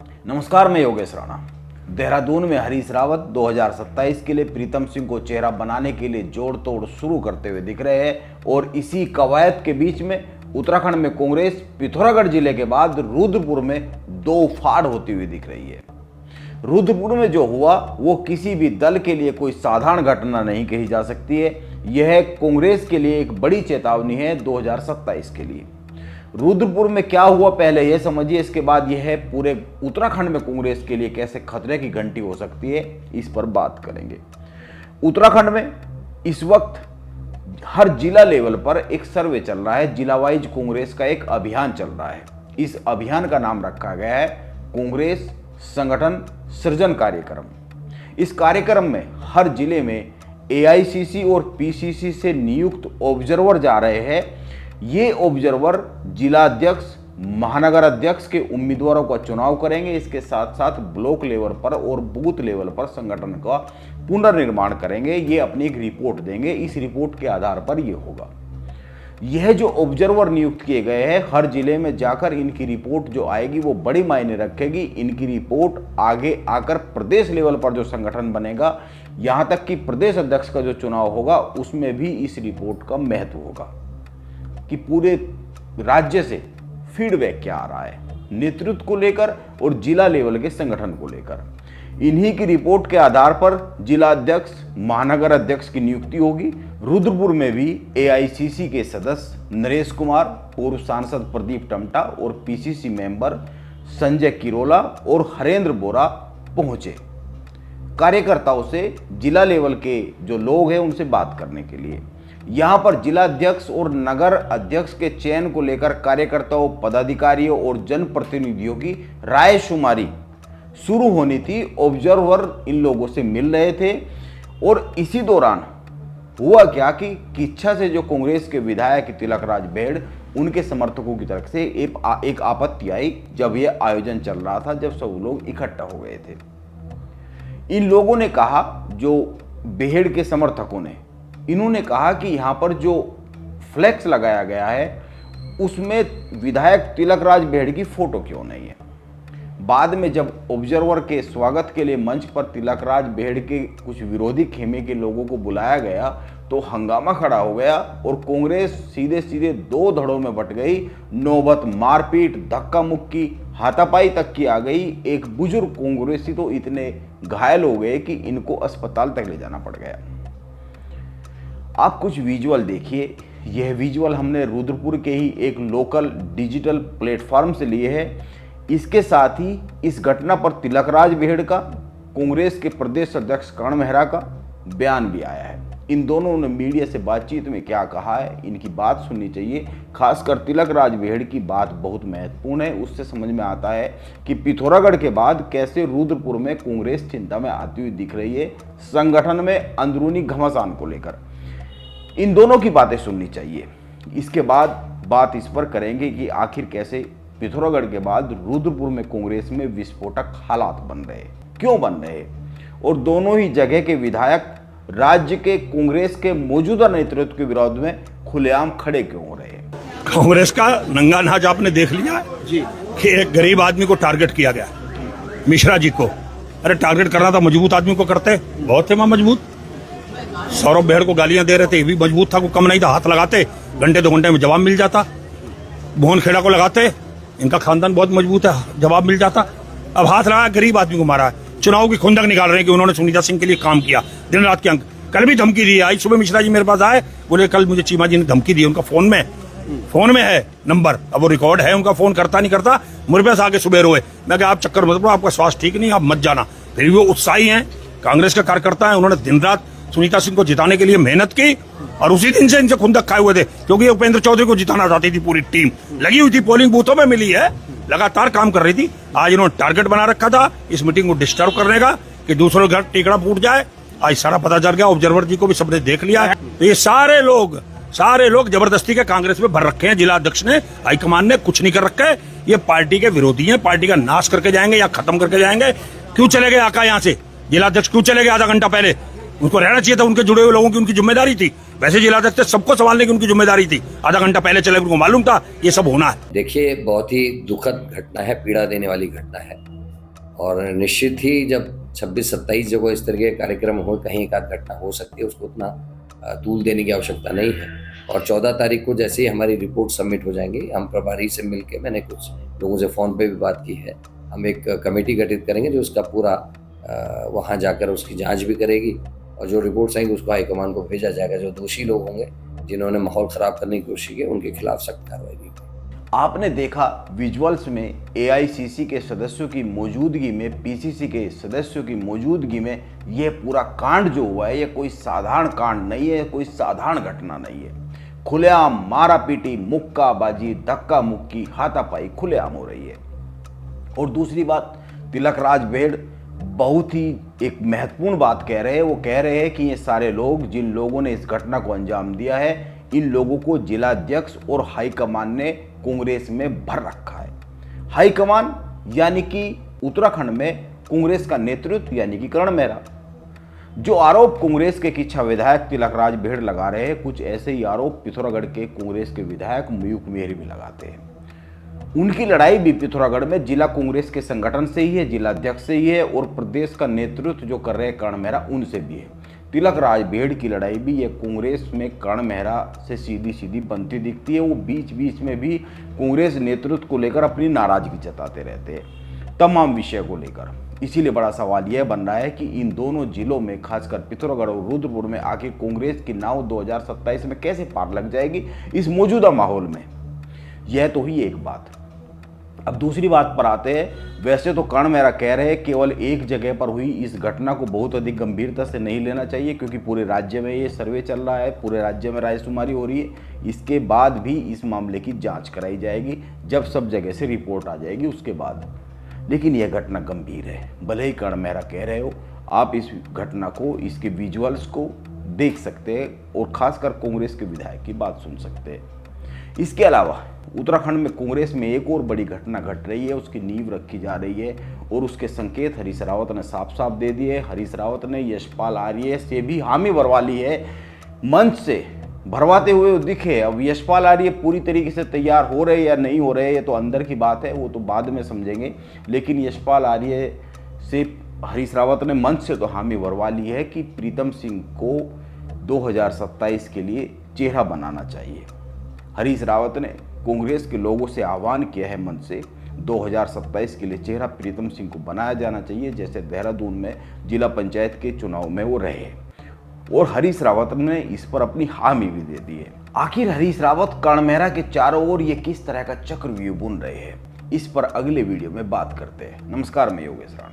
नमस्कार, मैं योगेश राणा। देहरादून में हरीश रावत 2027 के लिए प्रीतम सिंह को चेहरा बनाने के लिए जोड़ तोड़ शुरू करते हुए दिख रहे हैं और इसी कवायद के बीच में उत्तराखंड में कांग्रेस पिथौरागढ़ जिले के बाद रुद्रपुर में दो फाड़ होती हुई दिख रही है। रुद्रपुर में जो हुआ वो किसी भी दल के लिए कोई साधारण घटना नहीं कही जा सकती है। यह कांग्रेस के लिए एक बड़ी चेतावनी है 2027 के लिए। रुद्रपुर में क्या हुआ पहले यह समझिए, इसके बाद यह पूरे उत्तराखंड में कांग्रेस के लिए कैसे खतरे की घंटी हो सकती है, इस पर बात करेंगे। उत्तराखंड में इस वक्त हर जिला लेवल पर एक सर्वे चल रहा है। जिला वाइज कांग्रेस का एक अभियान चल रहा है। इस अभियान का नाम रखा गया है कांग्रेस संगठन सृजन कार्यक्रम। इस कार्यक्रम में हर जिले में एआईसीसी और पीसीसी से नियुक्त ऑब्जर्वर जा रहे हैं। ये ऑब्जर्वर जिला अध्यक्ष, महानगर अध्यक्ष के उम्मीदवारों का चुनाव करेंगे। इसके साथ साथ ब्लॉक लेवल पर और बूथ लेवल पर संगठन का पुनर्निर्माण करेंगे। ये अपनी एक रिपोर्ट देंगे। इस रिपोर्ट के आधार पर ये होगा। यह जो ऑब्जर्वर नियुक्त किए गए हैं, हर जिले में जाकर इनकी रिपोर्ट जो आएगी वो बड़ी मायने रखेगी। इनकी रिपोर्ट आगे आकर प्रदेश लेवल पर जो संगठन बनेगा, यहाँ तक कि प्रदेश अध्यक्ष का जो चुनाव होगा, उसमें भी इस रिपोर्ट का महत्व होगा कि पूरे राज्य से फीडबैक क्या आ रहा है नेतृत्व को लेकर और जिला लेवल के संगठन को लेकर। इन्हीं की रिपोर्ट के आधार पर जिला अध्यक्ष, महानगर अध्यक्ष की नियुक्ति होगी। रुद्रपुर में भी एआईसीसी के सदस्य नरेश कुमार, पूर्व सांसद प्रदीप टमटा और पीसीसी मेंबर संजय किरोला और हरेंद्र बोरा पहुंचे कार्यकर्ताओं से, जिला लेवल के जो लोग हैं उनसे बात करने के लिए। यहां पर जिला अध्यक्ष और नगर अध्यक्ष के चयन को लेकर कार्यकर्ताओं, पदाधिकारियों और जनप्रतिनिधियों की राय शुमारी शुरू होनी थी। ऑब्जर्वर इन लोगों से मिल रहे थे और इसी दौरान हुआ क्या कि इच्छा से जो कांग्रेस के विधायक तिलक राज बेड़, उनके समर्थकों की तरफ से एक आपत्ति आई जब यह आयोजन चल रहा था, जब सब लोग इकट्ठा हो गए थे। इन लोगों ने कहा, जो बेहड़ के समर्थकों ने, इन्होंने कहा कि यहाँ पर जो फ्लैक्स लगाया गया है उसमें विधायक तिलक राज बेहड़ की फोटो क्यों नहीं है। बाद में जब ऑब्जर्वर के स्वागत के लिए मंच पर तिलक राज बेहड़ के कुछ विरोधी खेमे के लोगों को बुलाया गया तो हंगामा खड़ा हो गया और कांग्रेस सीधे सीधे दो धड़ों में बट गई। नौबत मारपीट, धक्का मुक्की, हाथापाई तक की आ गई। एक बुजुर्ग कांग्रेसी तो इतने घायल हो गए कि इनको अस्पताल तक ले जाना पड़ गया। आप कुछ विजुअल देखिए। यह विजुअल हमने रुद्रपुर के ही एक लोकल डिजिटल प्लेटफॉर्म से लिए हैं। इसके साथ ही इस घटना पर तिलक राज बेहड़ का, कांग्रेस के प्रदेश अध्यक्ष कर्ण मेहरा का बयान भी आया है। इन दोनों ने मीडिया से बातचीत में क्या कहा है, इनकी बात सुननी चाहिए। खासकर तिलक राज बेहड़ की बात बहुत महत्वपूर्ण है। उससे समझ में आता है कि पिथौरागढ़ के बाद कैसे रुद्रपुर में कांग्रेस चिंता में आती हुई दिख रही है, संगठन में अंदरूनी घमासान को लेकर। इन दोनों की बातें सुननी चाहिए। इसके बाद बात इस पर करेंगे कि आखिर कैसे पिथौरागढ़ के बाद रुद्रपुर में कांग्रेस में विस्फोटक हालात बन रहे, क्यों बन रहे, और दोनों ही जगह के विधायक राज्य के कांग्रेस के मौजूदा नेतृत्व के विरोध में खुलेआम खड़े क्यों हो रहे हैं। कांग्रेस का नंगा नाच आपने देख लिया जी कि एक गरीब आदमी को टारगेट किया गया, मिश्रा जी को। अरे टारगेट करना था मजबूत आदमी को करते, बहुत थे वहां मजबूत। सौरभ बेहड़ को गालियां दे रहे थे, ये भी मजबूत था, को कम नहीं था। हाथ लगाते, घंटे 2 घंटे में जवाब मिल जाता। मोहन खेड़ा को लगाते, इनका खानदान बहुत मजबूत है, जवाब मिल जाता। अब हाथ लगाया, गरीब आदमी को मारा। चुनाव की खुंदक निकाल रहे हैं कि उन्होंने सुनीता सिंह के लिए काम किया, दिन रात के अंक। कल भी धमकी दी। आज सुबह मिश्रा जी मेरे पास आए, बोले कल मुझे चीमा जी ने धमकी दी। उनका फोन में है नंबर, अब वो रिकॉर्ड है उनका। फोन करता नहीं करता, मेरे पास आके सुबह रोए। मैं कहा आप चक्कर मत लो, आपका स्वास्थ्य ठीक नहीं, आप मत जाना। फिर भी वो उत्साही हैं, कांग्रेस के कार्यकर्ता है। उन्होंने दिन रात सुनीता सिंह को जिताने के लिए मेहनत की और उसी दिन से इनसे खुंदक खाए हुए थे, क्योंकि उपेंद्र चौधरी को जिताना चाहती थी। पूरी टीम लगी हुई थी, पोलिंग बूथों में मिली है, लगातार काम कर रही थी। आज इन्होंने टारगेट बना रखा था इस मीटिंग को डिस्टर्ब करने का, कि दूसरों घर टिकड़ा फूट जाए। आज सारा पता चल गया, ऑब्जर्वर जी को भी सबने देख लिया है। तो ये सारे लोग जबरदस्ती के कांग्रेस में भर रखे हैं। जिला अध्यक्ष ने, हाईकमान ने कुछ नहीं कर रखा है। ये पार्टी के विरोधी हैं, पार्टी का नाश करके जाएंगे या खत्म करके जाएंगे। क्यों चले गए आका यहाँ से? जिला अध्यक्ष क्यों चले गए आधा घंटा पहले? उनको रहना चाहिए था, उनके जुड़े हुए लोगों की उनकी जिम्मेदारी थी। वैसे जिला अध्यक्ष सबको संभालने की उनकी जिम्मेदारी थी। आधा घंटा पहले चले, उनको मालूम था ये सब होना है। देखिए, बहुत ही दुखद घटना है, पीड़ा देने वाली घटना है। और निश्चित ही जब 26-27 जगह इस तरह के कार्यक्रम हो, कहीं एक आध घटना हो सकती है, उसको उतना तूल देने की आवश्यकता नहीं है। और 14 तारीख को जैसे ही हमारी रिपोर्ट सबमिट हो जाएंगी, हम प्रभारी से मिलके, मैंने कुछ लोगों से फ़ोन पे भी बात की है, हम एक कमेटी गठित करेंगे जो उसका पूरा वहाँ जाकर उसकी जांच भी करेगी, और जो रिपोर्ट्स आएंगी उसको हाईकमान को भेजा जाएगा। जो दोषी लोग होंगे जिन्होंने माहौल ख़राब करने की कोशिश की, उनके खिलाफ सख्त कार्रवाई की। आपने देखा विजुअल्स में एआईसीसी के सदस्यों की मौजूदगी में, पीसीसी के सदस्यों की मौजूदगी में यह पूरा कांड जो हुआ है, यह कोई साधारण कांड नहीं है, कोई साधारण घटना नहीं है। खुलेआम मारा पीटी, मुक्काबाजी, धक्का मुक्की, हाथापाई खुलेआम हो रही है। और दूसरी बात, तिलकराज बेड़ बहुत ही एक महत्वपूर्ण बात कह रहे हैं। वो कह रहे हैं कि ये सारे लोग, जिन लोगों ने इस घटना को अंजाम दिया है, इन लोगों को जिलाध्यक्ष और हाईकमान ने कांग्रेस में भर रखा है। हाईकमान यानी कि उत्तराखंड में कांग्रेस का नेतृत्व यानी कि करण मेहरा। जो आरोप कांग्रेस के किच्छा विधायक तिलकराज बेड़ लगा रहे हैं, कुछ ऐसे ही आरोप पिथौरागढ़ के कांग्रेस के विधायक मयूख मेहरी भी लगाते हैं। उनकी लड़ाई भी पिथौरागढ़ में जिला कांग्रेस के संगठन से ही है, जिलाध्यक्ष से ही है, और प्रदेश का नेतृत्व जो कर रहे हैं करण मेहरा, उनसे भी है। तिलकराज बेड़ की लड़ाई भी ये कांग्रेस में करण मेहरा से सीधी सीधी बनती दिखती है। वो बीच बीच में भी कांग्रेस नेतृत्व को लेकर अपनी नाराजगी जताते रहते हैं तमाम विषय को लेकर। इसीलिए बड़ा सवाल यह बन रहा है कि इन दोनों जिलों में, खासकर पिथौरागढ़ और रुद्रपुर में, आखिर कांग्रेस की नाव 2027 में कैसे पार लग जाएगी इस मौजूदा माहौल में। यह तो ही एक बात। अब दूसरी बात पर आते हैं। वैसे तो करण मेहरा कह रहे हैं केवल एक जगह पर हुई इस घटना को बहुत अधिक गंभीरता से नहीं लेना चाहिए, क्योंकि पूरे राज्य में ये सर्वे चल रहा है, पूरे राज्य में रायशुमारी हो रही है। इसके बाद भी इस मामले की जांच कराई जाएगी, जब सब जगह से रिपोर्ट आ जाएगी उसके बाद। लेकिन यह घटना गंभीर है, भले ही करण मेहरा कह रहे हो। आप इस घटना को, इसके विजुअल्स को देख सकते हैं और खासकर कांग्रेस के विधायक की बात सुन सकते हैं। इसके अलावा उत्तराखंड में कांग्रेस में एक और बड़ी घटना घट रही है, उसकी नींव रखी जा रही है और उसके संकेत हरीश रावत ने साफ साफ दे दिए। हरीश रावत ने यशपाल आर्य से भी हामी भरवा ली है, मंच से भरवाते हुए दिखे। अब यशपाल आर्य पूरी तरीके से तैयार हो रहे या नहीं हो रहे, ये तो अंदर की बात है, वो तो बाद में समझेंगे। लेकिन यशपाल आर्य से हरीश रावत ने मंच से तो हामी भरवा ली है कि प्रीतम सिंह को 2027 के लिए चेहरा बनाना चाहिए। हरीश रावत ने कांग्रेस के लोगों से आह्वान किया है मंच से, 2027 के लिए चेहरा प्रीतम सिंह को बनाया जाना चाहिए, जैसे देहरादून में जिला पंचायत के चुनाव में वो रहे। और हरीश रावत ने इस पर अपनी हामी भी दे दी है। आखिर हरीश रावत करण मेहरा के चारों ओर ये किस तरह का चक्रव्यूह बुन रहे हैं, इस पर अगले वीडियो में बात करते हैं। नमस्कार, मैं योगेश राणा।